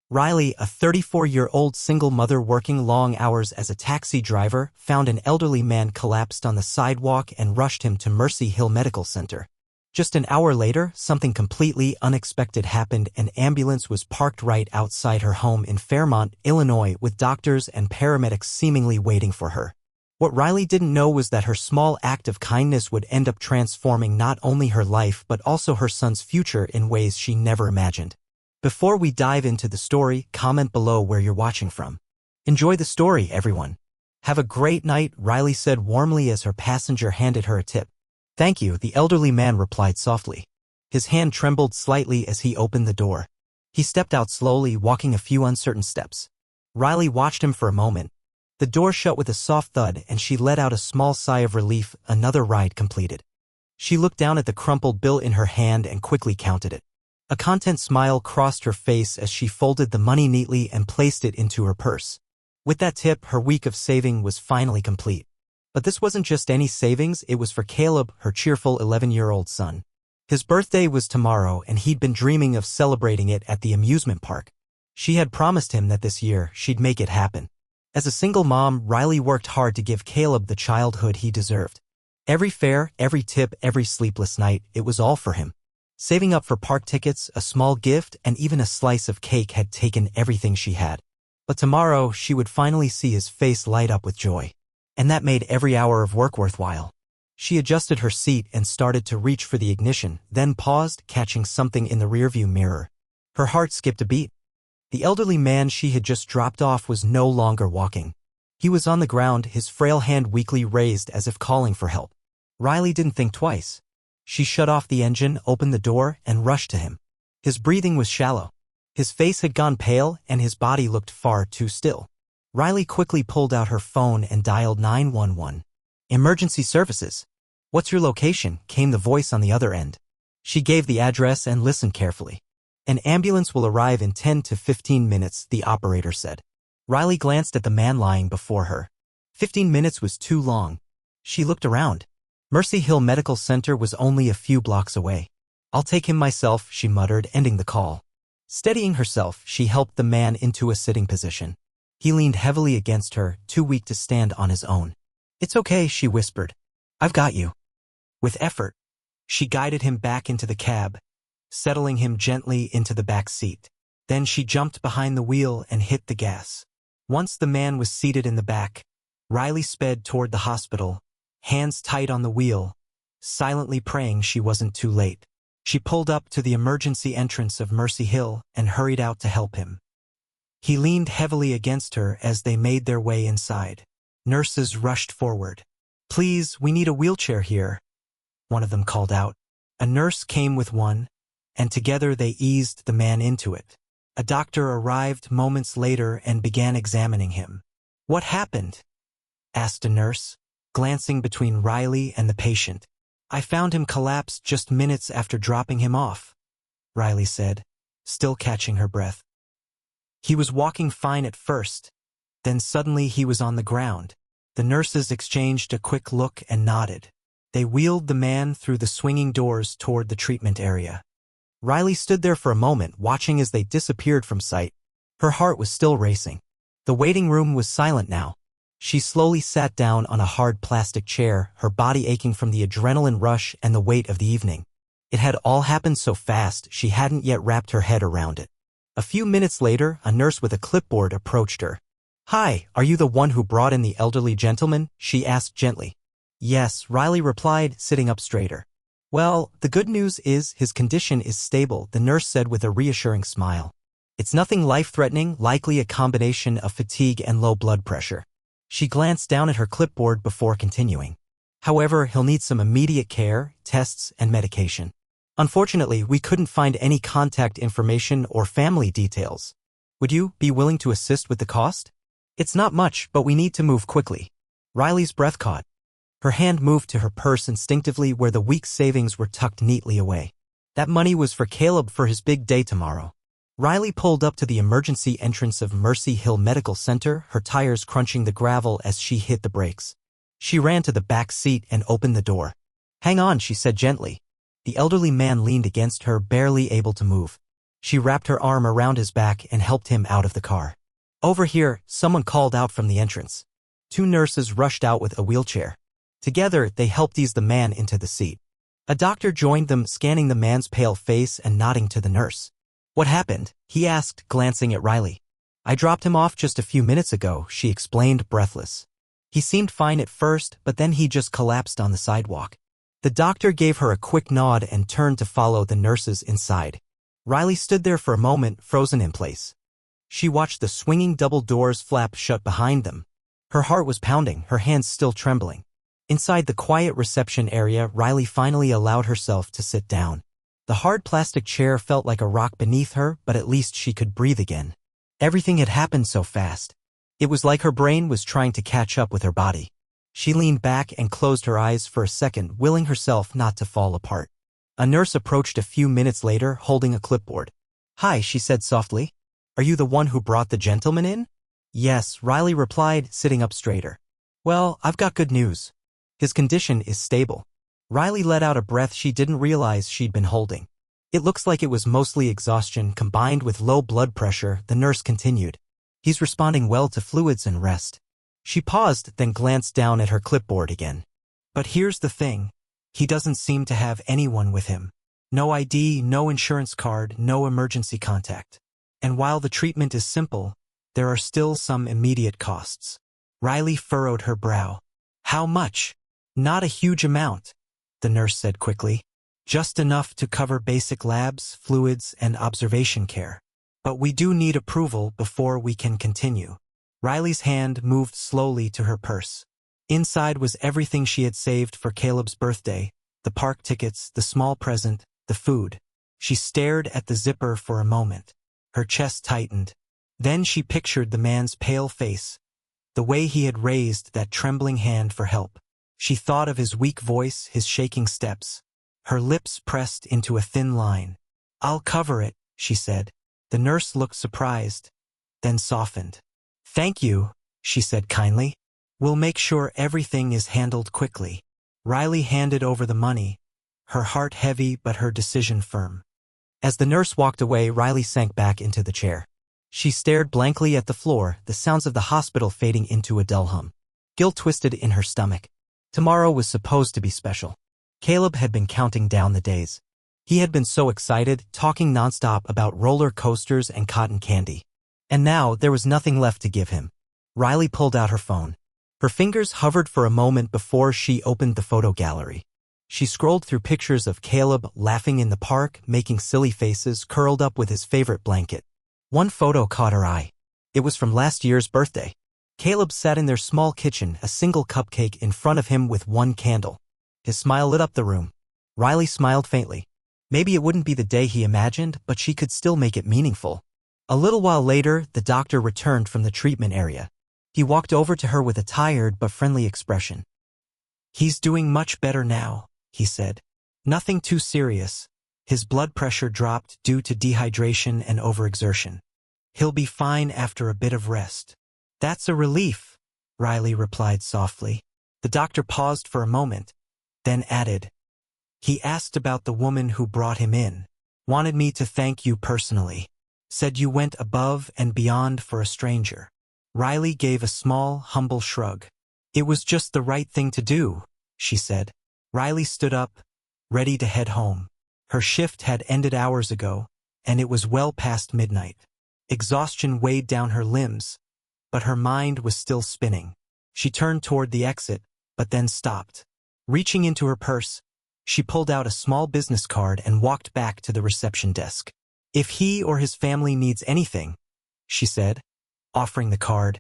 Riley, a 34-year-old single mother working long hours as a taxi driver, found an elderly man collapsed on the sidewalk and rushed him to Mercy Hill Medical Center. Just an hour later, something completely unexpected happened. An ambulance was parked right outside her home in Fairmont, Illinois, with doctors and paramedics seemingly waiting for her. What Riley didn't know was that her small act of kindness would end up transforming not only her life but also her son's future in ways she never imagined. Before we dive into the story, comment below where you're watching from. Enjoy the story, everyone. Have a great night, Riley said warmly as her passenger handed her a tip. Thank you, the elderly man replied softly. His hand trembled slightly as he opened the door. He stepped out slowly, walking a few uncertain steps. Riley watched him for a moment. The door shut with a soft thud and she let out a small sigh of relief, another ride completed. She looked down at the crumpled bill in her hand and quickly counted it. A content smile crossed her face as she folded the money neatly and placed it into her purse. With that tip, her week of saving was finally complete. But this wasn't just any savings, it was for Caleb, her cheerful 11-year-old son. His birthday was tomorrow and he'd been dreaming of celebrating it at the amusement park. She had promised him that this year she'd make it happen. As a single mom, Riley worked hard to give Caleb the childhood he deserved. Every fare, every tip, every sleepless night, it was all for him. Saving up for park tickets, a small gift, and even a slice of cake had taken everything she had. But tomorrow, she would finally see his face light up with joy. And that made every hour of work worthwhile. She adjusted her seat and started to reach for the ignition, then paused, catching something in the rearview mirror. Her heart skipped a beat. The elderly man she had just dropped off was no longer walking. He was on the ground, his frail hand weakly raised as if calling for help. Riley didn't think twice. She shut off the engine, opened the door, and rushed to him. His breathing was shallow. His face had gone pale, and his body looked far too still. Riley quickly pulled out her phone and dialed 911. Emergency services. What's your location? Came the voice on the other end. She gave the address and listened carefully. An ambulance will arrive in 10 to 15 minutes, the operator said. Riley glanced at the man lying before her. 15 minutes was too long. She looked around. Mercy Hill Medical Center was only a few blocks away. I'll take him myself, she muttered, ending the call. Steadying herself, she helped the man into a sitting position. He leaned heavily against her, too weak to stand on his own. It's okay, she whispered. I've got you. With effort, she guided him back into the cab, settling him gently into the back seat. Then she jumped behind the wheel and hit the gas. Once the man was seated in the back, Riley sped toward the hospital, hands tight on the wheel, silently praying she wasn't too late. She pulled up to the emergency entrance of Mercy Hill and hurried out to help him. He leaned heavily against her as they made their way inside. Nurses rushed forward. Please, we need a wheelchair here, one of them called out. A nurse came with one, and together they eased the man into it. A doctor arrived moments later and began examining him. What happened? Asked a nurse, glancing between Riley and the patient. I found him collapsed just minutes after dropping him off, Riley said, still catching her breath. He was walking fine at first, then suddenly he was on the ground. The nurses exchanged a quick look and nodded. They wheeled the man through the swinging doors toward the treatment area. Riley stood there for a moment, watching as they disappeared from sight. Her heart was still racing. The waiting room was silent now. She slowly sat down on a hard plastic chair, her body aching from the adrenaline rush and the weight of the evening. It had all happened so fast, she hadn't yet wrapped her head around it. A few minutes later, a nurse with a clipboard approached her. Hi, are you the one who brought in the elderly gentleman? She asked gently. Yes, Riley replied, sitting up straighter. Well, the good news is his condition is stable, the nurse said with a reassuring smile. It's nothing life-threatening, likely a combination of fatigue and low blood pressure. She glanced down at her clipboard before continuing. However, he'll need some immediate care, tests, and medication. Unfortunately, we couldn't find any contact information or family details. Would you be willing to assist with the cost? It's not much, but we need to move quickly. Riley's breath caught. Her hand moved to her purse instinctively where the week's savings were tucked neatly away. That money was for Caleb for his big day tomorrow. Riley pulled up to the emergency entrance of Mercy Hill Medical Center, her tires crunching the gravel as she hit the brakes. She ran to the back seat and opened the door. Hang on, she said gently. The elderly man leaned against her, barely able to move. She wrapped her arm around his back and helped him out of the car. Over here, someone called out from the entrance. 2 nurses rushed out with a wheelchair. Together, they helped ease the man into the seat. A doctor joined them, scanning the man's pale face and nodding to the nurse. "What happened?" he asked, glancing at Riley. "I dropped him off just a few minutes ago," she explained, breathless. "He seemed fine at first, but then he just collapsed on the sidewalk." The doctor gave her a quick nod and turned to follow the nurses inside. Riley stood there for a moment, frozen in place. She watched the swinging double doors flap shut behind them. Her heart was pounding, her hands still trembling. Inside the quiet reception area, Riley finally allowed herself to sit down. The hard plastic chair felt like a rock beneath her, but at least she could breathe again. Everything had happened so fast. It was like her brain was trying to catch up with her body. She leaned back and closed her eyes for a second, willing herself not to fall apart. A nurse approached a few minutes later, holding a clipboard. "Hi," she said softly. "Are you the one who brought the gentleman in?" "Yes," Riley replied, sitting up straighter. "Well, I've got good news. His condition is stable." Riley let out a breath she didn't realize she'd been holding. "It looks like it was mostly exhaustion combined with low blood pressure," the nurse continued. "He's responding well to fluids and rest." She paused, then glanced down at her clipboard again. "But here's the thing. He doesn't seem to have anyone with him. No ID, no insurance card, no emergency contact. And while the treatment is simple, there are still some immediate costs." Riley furrowed her brow. "How much?" "Not a huge amount," the nurse said quickly. "Just enough to cover basic labs, fluids, and observation care. But we do need approval before we can continue." Riley's hand moved slowly to her purse. Inside was everything she had saved for Caleb's birthday, the park tickets, the small present, the food. She stared at the zipper for a moment. Her chest tightened. Then she pictured the man's pale face, the way he had raised that trembling hand for help. She thought of his weak voice, his shaking steps. Her lips pressed into a thin line. "I'll cover it," she said. The nurse looked surprised, then softened. "Thank you," she said kindly. "We'll make sure everything is handled quickly." Riley handed over the money, her heart heavy but her decision firm. As the nurse walked away, Riley sank back into the chair. She stared blankly at the floor, the sounds of the hospital fading into a dull hum. Guilt twisted in her stomach. Tomorrow was supposed to be special. Caleb had been counting down the days. He had been so excited, talking nonstop about roller coasters and cotton candy. And now there was nothing left to give him. Riley pulled out her phone. Her fingers hovered for a moment before she opened the photo gallery. She scrolled through pictures of Caleb laughing in the park, making silly faces, curled up with his favorite blanket. One photo caught her eye. It was from last year's birthday. Caleb sat in their small kitchen, a single cupcake in front of him with one candle. His smile lit up the room. Riley smiled faintly. Maybe it wouldn't be the day he imagined, but she could still make it meaningful. A little while later, the doctor returned from the treatment area. He walked over to her with a tired but friendly expression. "He's doing much better now," he said. "Nothing too serious. His blood pressure dropped due to dehydration and overexertion. He'll be fine after a bit of rest." "That's a relief," Riley replied softly. The doctor paused for a moment, then added, "He asked about the woman who brought him in. Wanted me to thank you personally. Said you went above and beyond for a stranger." Riley gave a small, humble shrug. "It was just the right thing to do," she said. Riley stood up, ready to head home. Her shift had ended hours ago, and it was well past midnight. Exhaustion weighed down her limbs, but her mind was still spinning. She turned toward the exit, but then stopped. Reaching into her purse, she pulled out a small business card and walked back to the reception desk. "If he or his family needs anything," she said, offering the card,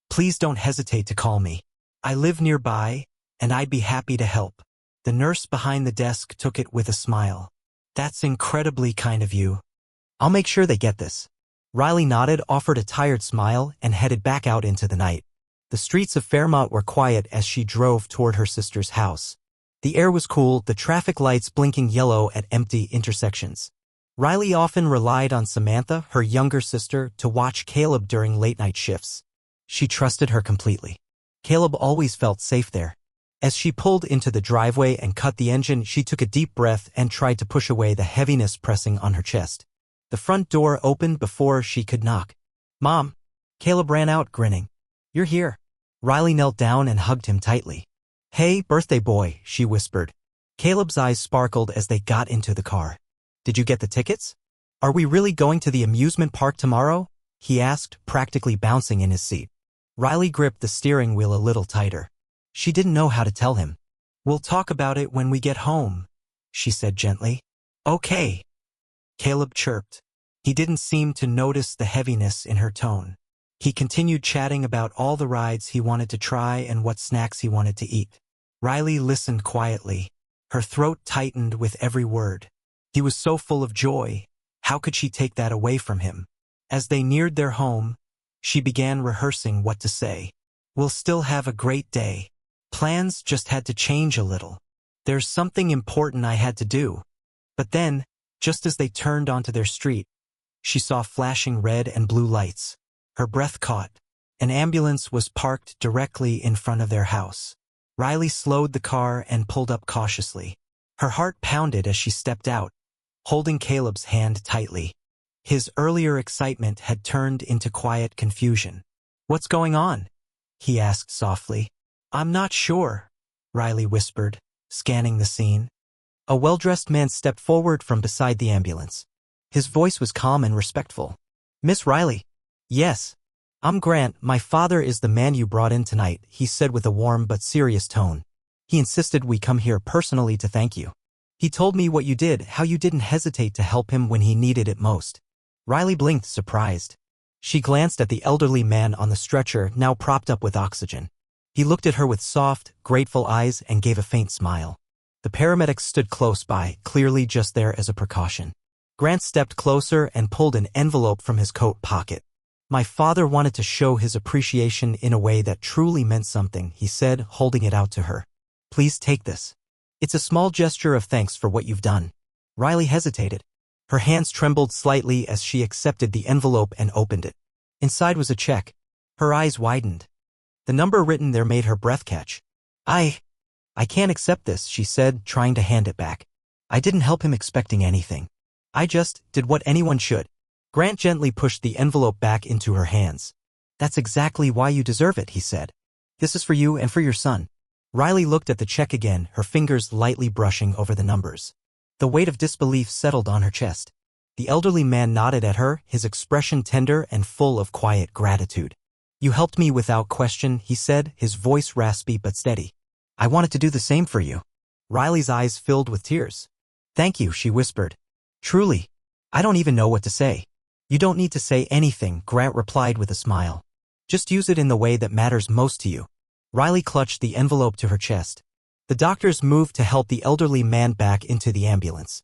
"please don't hesitate to call me. I live nearby, and I'd be happy to help." The nurse behind the desk took it with a smile. "That's incredibly kind of you. I'll make sure they get this." Riley nodded, offered a tired smile, and headed back out into the night. The streets of Fairmont were quiet as she drove toward her sister's house. The air was cool, the traffic lights blinking yellow at empty intersections. Riley often relied on Samantha, her younger sister, to watch Caleb during late-night shifts. She trusted her completely. Caleb always felt safe there. As she pulled into the driveway and cut the engine, she took a deep breath and tried to push away the heaviness pressing on her chest. The front door opened before she could knock. "Mom!" Caleb ran out, grinning. "You're here." Riley knelt down and hugged him tightly. "Hey, birthday boy," she whispered. Caleb's eyes sparkled as they got into the car. "Did you get the tickets? Are we really going to the amusement park tomorrow?" he asked, practically bouncing in his seat. Riley gripped the steering wheel a little tighter. She didn't know how to tell him. "We'll talk about it when we get home," she said gently. "Okay," Caleb chirped. He didn't seem to notice the heaviness in her tone. He continued chatting about all the rides he wanted to try and what snacks he wanted to eat. Riley listened quietly. Her throat tightened with every word. He was so full of joy. How could she take that away from him? As they neared their home, she began rehearsing what to say. "We'll still have a great day. Plans just had to change a little. There's something important I had to do." But then, just as they turned onto their street, she saw flashing red and blue lights. Her breath caught. An ambulance was parked directly in front of their house. Riley slowed the car and pulled up cautiously. Her heart pounded as she stepped out, holding Caleb's hand tightly. His earlier excitement had turned into quiet confusion. "What's going on?" he asked softly. "I'm not sure," Riley whispered, scanning the scene. A well-dressed man stepped forward from beside the ambulance. His voice was calm and respectful. "Miss Riley?" "Yes. I'm Grant. My father is the man you brought in tonight," he said with a warm but serious tone. "He insisted we come here personally to thank you. He told me what you did, how you didn't hesitate to help him when he needed it most." Riley blinked, surprised. She glanced at the elderly man on the stretcher, now propped up with oxygen. He looked at her with soft, grateful eyes and gave a faint smile. The paramedics stood close by, clearly just there as a precaution. Grant stepped closer and pulled an envelope from his coat pocket. "My father wanted to show his appreciation in a way that truly meant something," he said, holding it out to her. "Please take this. It's a small gesture of thanks for what you've done." Riley hesitated. Her hands trembled slightly as she accepted the envelope and opened it. Inside was a check. Her eyes widened. The number written there made her breath catch. I can't accept this," she said, trying to hand it back. "I didn't help him expecting anything. I just did what anyone should." Grant gently pushed the envelope back into her hands. "That's exactly why you deserve it," he said. "This is for you and for your son." Riley looked at the check again, her fingers lightly brushing over the numbers. The weight of disbelief settled on her chest. The elderly man nodded at her, his expression tender and full of quiet gratitude. "You helped me without question," he said, his voice raspy but steady. "I wanted to do the same for you." Riley's eyes filled with tears. "Thank you," she whispered. "Truly, I don't even know what to say." "You don't need to say anything," Grant replied with a smile. "Just use it in the way that matters most to you." Riley clutched the envelope to her chest. The doctors moved to help the elderly man back into the ambulance.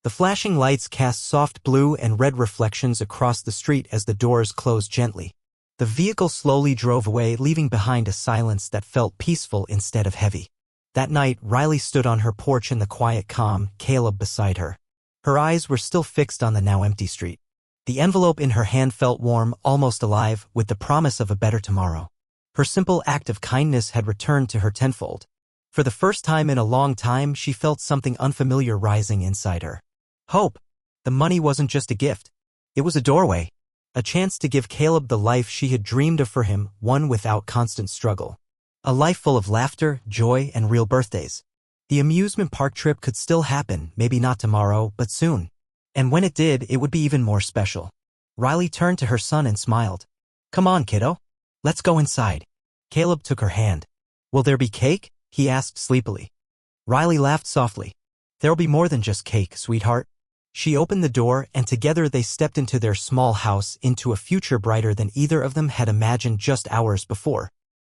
The flashing lights cast soft blue and red reflections across the street as the doors closed gently. The vehicle slowly drove away, leaving behind a silence that felt peaceful instead of heavy. That night, Riley stood on her porch in the quiet calm, Caleb beside her. Her eyes were still fixed on the now empty street. The envelope in her hand felt warm, almost alive, with the promise of a better tomorrow. Her simple act of kindness had returned to her tenfold. For the first time in a long time, she felt something unfamiliar rising inside her. Hope. The money wasn't just a gift. It was a doorway. A chance to give Caleb the life she had dreamed of for him, one without constant struggle. A life full of laughter, joy, and real birthdays. The amusement park trip could still happen, maybe not tomorrow, but soon. And when it did, it would be even more special. Riley turned to her son and smiled. "Come on, kiddo. Let's go inside." Caleb took her hand. "Will there be cake?" he asked sleepily. Riley laughed softly. "There'll be more than just cake, sweetheart." She opened the door, and together they stepped into their small house, into a future brighter than either of them had imagined just hours before.